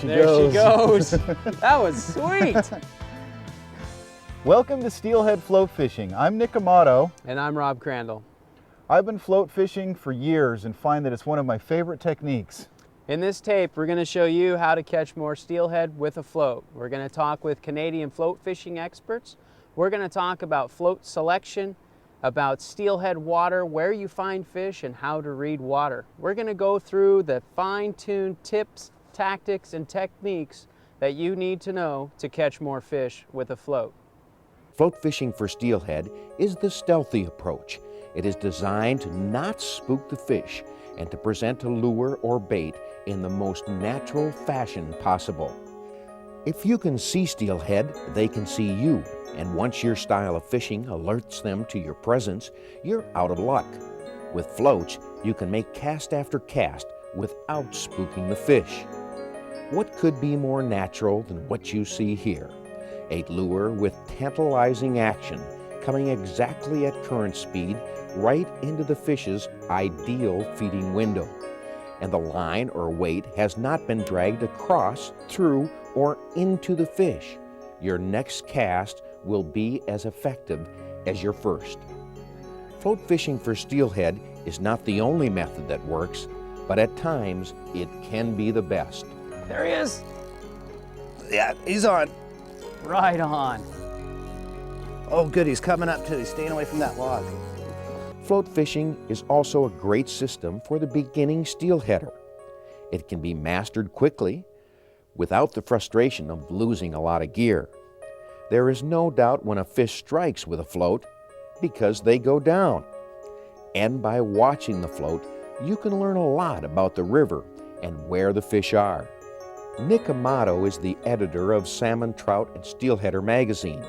There she goes. That was sweet. Welcome to Steelhead Float Fishing. I'm Nick Amato. And I'm Rob Crandall. I've been float fishing for years and find that it's one of my favorite techniques. In this tape, we're going to show you how to catch more steelhead with a float. We're going to talk with Canadian float fishing experts. We're going to talk about float selection, about steelhead water, where you find fish, and how to read water. We're going to go through the fine-tuned tips, tactics, and techniques that you need to know to catch more fish with a float. Float fishing for steelhead is the stealthy approach. It is designed to not spook the fish and to present a lure or bait in the most natural fashion possible. If you can see steelhead, they can see you, and once your style of fishing alerts them to your presence, you're out of luck. With floats, you can make cast after cast without spooking the fish. What could be more natural than what you see here? A lure with tantalizing action, coming exactly at current speed right into the fish's ideal feeding window. And the line or weight has not been dragged across, through, or into the fish. Your next cast will be as effective as your first. Float fishing for steelhead is not the only method that works, but at times it can be the best. There he is. Yeah, he's on. Right on. Oh, good, he's coming up too. He's staying away from that log. Float fishing is also a great system for the beginning steelheader. It can be mastered quickly without the frustration of losing a lot of gear. There is no doubt when a fish strikes with a float because they go down. And by watching the float, you can learn a lot about the river and where the fish are. Nick Amato is the editor of Salmon, Trout, and Steelheader magazine.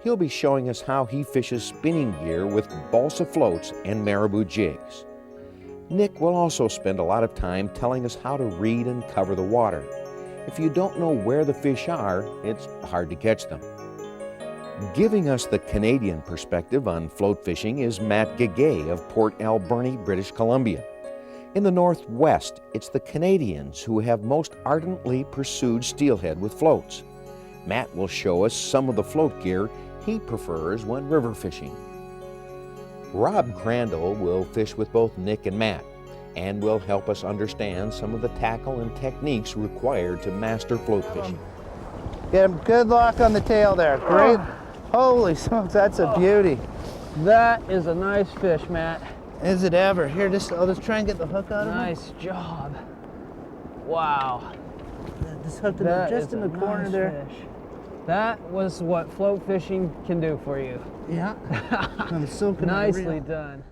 He'll be showing us how he fishes spinning gear with balsa floats and marabou jigs. Nick will also spend a lot of time telling us how to read and cover the water. If you don't know where the fish are, it's hard to catch them. Giving us the Canadian perspective on float fishing is Matt Gagay of Port Alberni, British Columbia. In the Northwest, it's the Canadians who have most ardently pursued steelhead with floats. Matt will show us some of the float gear he prefers when river fishing. Rob Crandall will fish with both Nick and Matt and will help us understand some of the tackle and techniques required to master float fishing. Get him good lock on the tail there. Great. Holy smokes, that's a beauty. That is a nice fish, Matt. Is it ever? Here, I'll just try and get the hook out of him. Nice job. Wow. Just hooked him That just is in a the corner nice there. fish. That was what float fishing can do for you. Yeah. I'm so Nicely done.